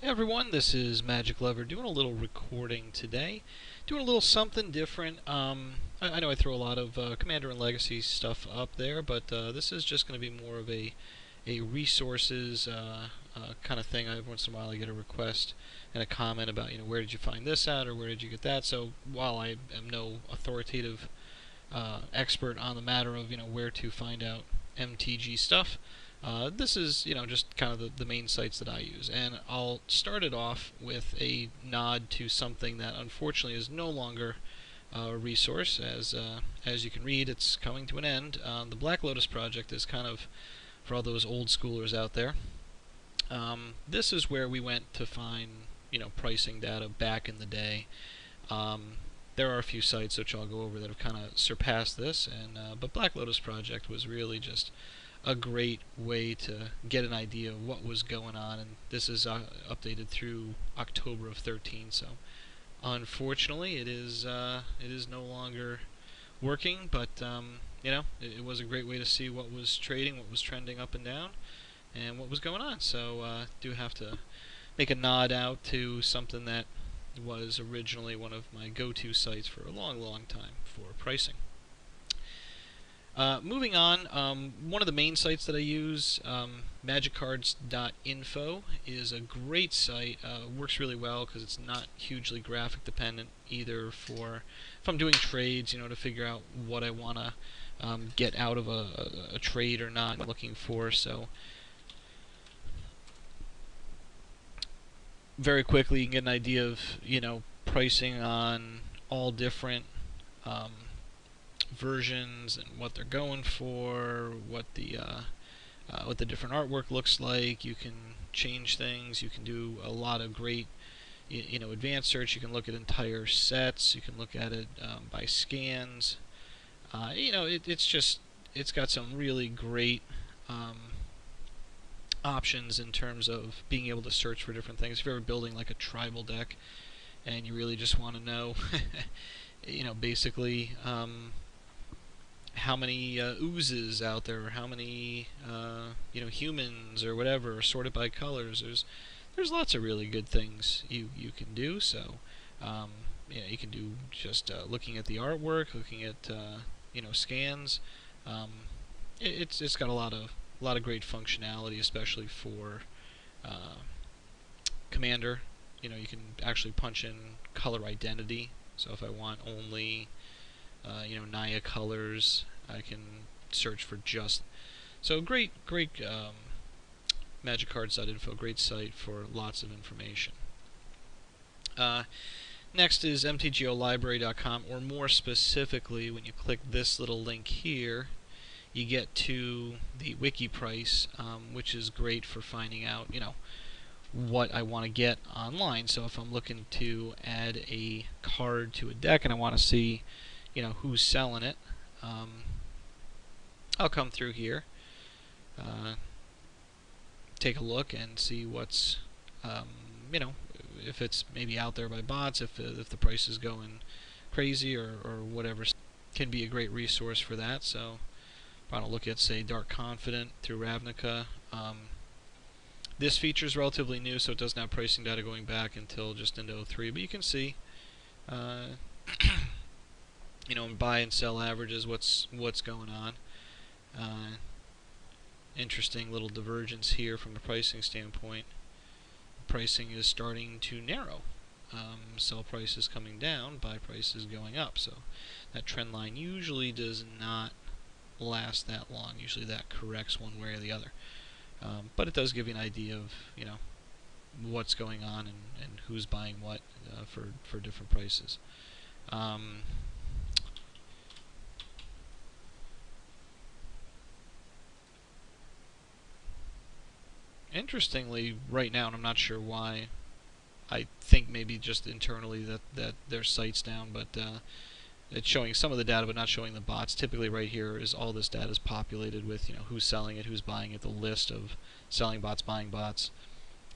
Hey everyone, this is Magic Lover doing a little recording today. Doing a little something different. I know I throw a lot of Commander and Legacy stuff up there, but this is just going to be more of a resources kind of thing. Every once in a while I get a request and a comment about, where did you find this at or where did you get that? So while I am no authoritative expert on the matter of, where to find out MTG stuff, this is, just kind of the main sites that I use. And I'll start it off with a nod to something that unfortunately is no longer a resource. As you can read, it's coming to an end. The Black Lotus project is kind of for all those old schoolers out there. This is where we went to find, pricing data back in the day. There are a few sites which I'll go over that have kind of surpassed this, but Black Lotus project was really just a great way to get an idea of what was going on, and this is updated through October of 13. So, unfortunately, it is no longer working. But it was a great way to see what was trading, what was trending up and down, and what was going on. So, do have to make a nod out to something that was originally one of my go-to sites for a long, long time for pricing. Moving on, one of the main sites that I use, magiccards.info, is a great site. Works really well because it's not hugely graphic dependent either for if I'm doing trades, to figure out what I want to get out of a trade or not looking for. So very quickly you can get an idea of, pricing on all different versions and what they're going for, what the different artwork looks like. You can change things. You can do a lot of great, advanced search. You can look at entire sets. You can look at it by scans. It's got some really great options in terms of being able to search for different things. If you're ever building like a tribal deck and you really just want to know, basically how many oozes out there, or how many humans or whatever are sorted by colors. There's lots of really good things you can do. So you can do just looking at the artwork, looking at scans. It's got a lot of great functionality, especially for Commander. You can actually punch in color identity. So if I want only Naya colors, I can search for just. So great magiccards.info, great site for lots of information. Next is mtgolibrary.com, or more specifically, when you click this little link here, you get to the wiki price, which is great for finding out, what I want to get online. So if I'm looking to add a card to a deck and I want to see, who's selling it, I'll come through here, take a look and see what's, if it's maybe out there by bots, if the price is going crazy or whatever. Can be a great resource for that. So if I don't look at, say, Dark Confident through Ravnica, this feature is relatively new, so it doesn't have pricing data going back until just into 03, but you can see in buy and sell averages what's going on. Interesting little divergence here from a pricing standpoint. Pricing is starting to narrow. Sell price is coming down, buy price is going up. So that trend line usually does not last that long. Usually that corrects one way or the other. But it does give you an idea of what's going on and who's buying what for different prices. Interestingly, right now, and I'm not sure why, I think maybe just internally that their site's down, but it's showing some of the data but not showing the bots. Typically right here is all this data is populated with who's selling it, who's buying it, the list of selling bots, buying bots.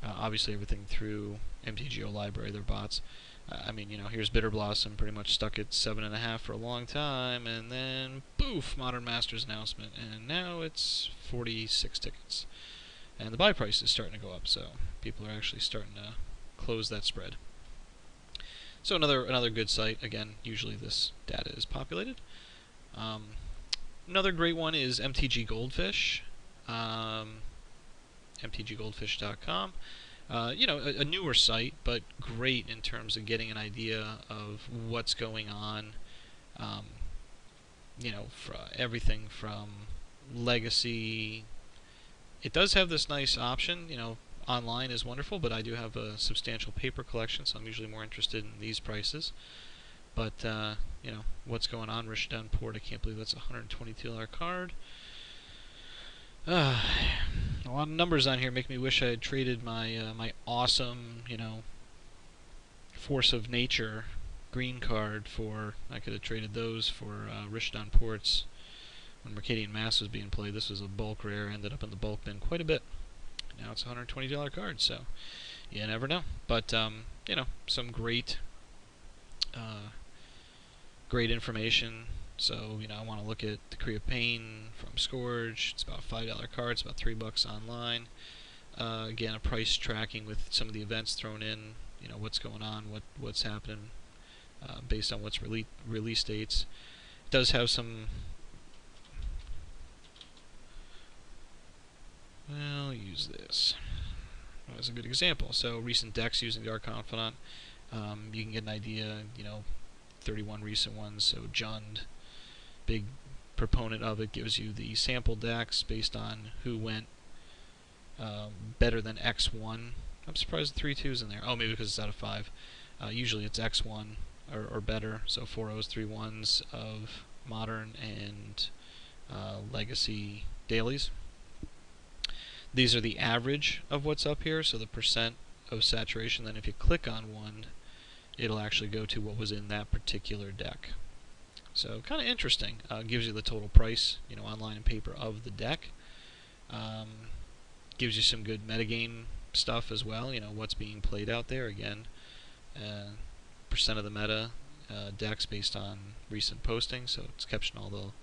Obviously everything through MTG Library, they're bots. Here's Bitter Blossom, pretty much stuck at 7.5 for a long time, and then poof, Modern Masters announcement, and now it's 46 tickets. and the buy price is starting to go up, so people are actually starting to close that spread. So another good site. Again, usually this data is populated. Another great one is MTG Goldfish, mtggoldfish.com. A newer site, but great in terms of getting an idea of what's going on. For everything from legacy. It does have this nice option, online is wonderful, but I do have a substantial paper collection, so I'm usually more interested in these prices. But, what's going on? Rishdon Port, I can't believe that's a $122 card. A lot of numbers on here make me wish I had traded my my awesome, Force of Nature green card for. I could have traded those for Rishdon Ports when Mercadian Mass was being played. This was a bulk rare, ended up in the bulk bin quite a bit. Now it's a $120 card, so you never know. But some great information. So I want to look at Decree of Pain from Scourge. It's about a $5 card. It's about $3 online. Again, a price tracking with some of the events thrown in. What's going on, what's happening, based on what's release dates. It does have some. Well, I'll use this as a good example. So recent decks using the Dark Confidant. You can get an idea. 31 recent ones. So Jund, big proponent of it, gives you the sample decks based on who went better than X1. I'm surprised the 3-2's in there. Oh, maybe because it's out of 5. Usually it's X1 or better. So 4 O's, 3 1s of Modern and Legacy dailies. These are the average of what's up here, so the percent of saturation. Then if you click on one, it'll actually go to what was in that particular deck. So kind of interesting. Gives you the total price, online and paper of the deck. Gives you some good metagame stuff as well. What's being played out there. Again, percent of the meta decks based on recent postings. So it's catching all the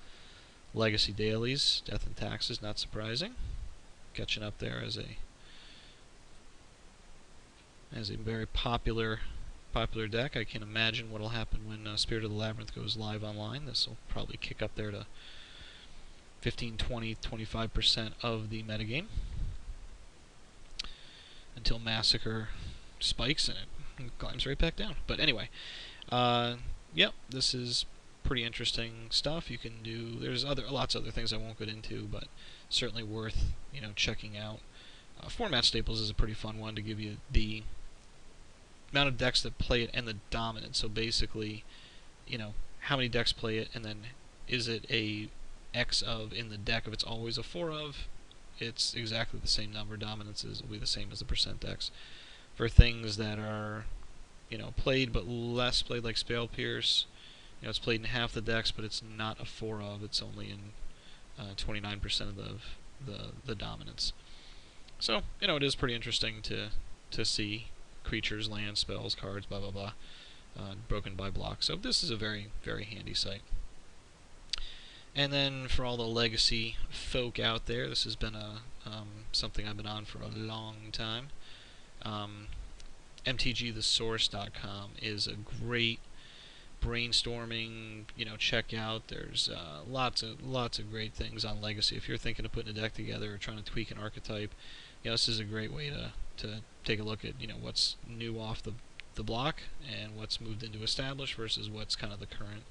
legacy dailies. Death and Taxes, not surprising. Catching up there as a very popular deck. I can imagine what'll happen when Spirit of the Labyrinth goes live online. This will probably kick up there to 15, 20, 25% of the metagame until Massacre spikes and it climbs right back down. But anyway, yep, this is pretty interesting stuff. You can do. There's lots of other things I won't get into, but certainly worth checking out. Format Staples is a pretty fun one to give you the amount of decks that play it and the dominance. So basically, how many decks play it, and then is it a X of in the deck? If it's always a 4 of, it's exactly the same number. Dominance will be the same as the percent decks. For things that are, played but less played, like Spell Pierce, it's played in half the decks, but it's not a 4 of. It's only in 29% of the dominance. So it is pretty interesting to see creatures, land, spells, cards, blah blah blah, broken by block. So this is a very, very handy site. And then for all the legacy folk out there, this has been something I've been on for a long time. MTGthesource.com is a great brainstorming, check out. There's lots of great things on legacy. If you're thinking of putting a deck together or trying to tweak an archetype, this is a great way to take a look at what's new off the block and what's moved into established versus what's kind of the current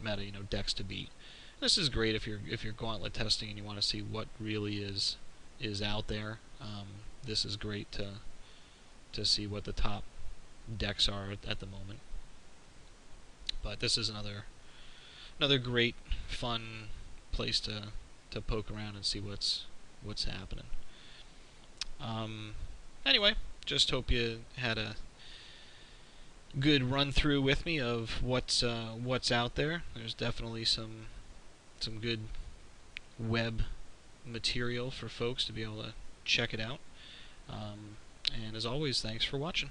meta, decks to beat. This is great if you're gauntlet testing and you want to see what really is out there. This is great to see what the top decks are at the moment. But this is another great, fun place to poke around and see what's happening. Anyway, just hope you had a good run through with me of what's out there. There's definitely some good web material for folks to be able to check it out. And as always, thanks for watching.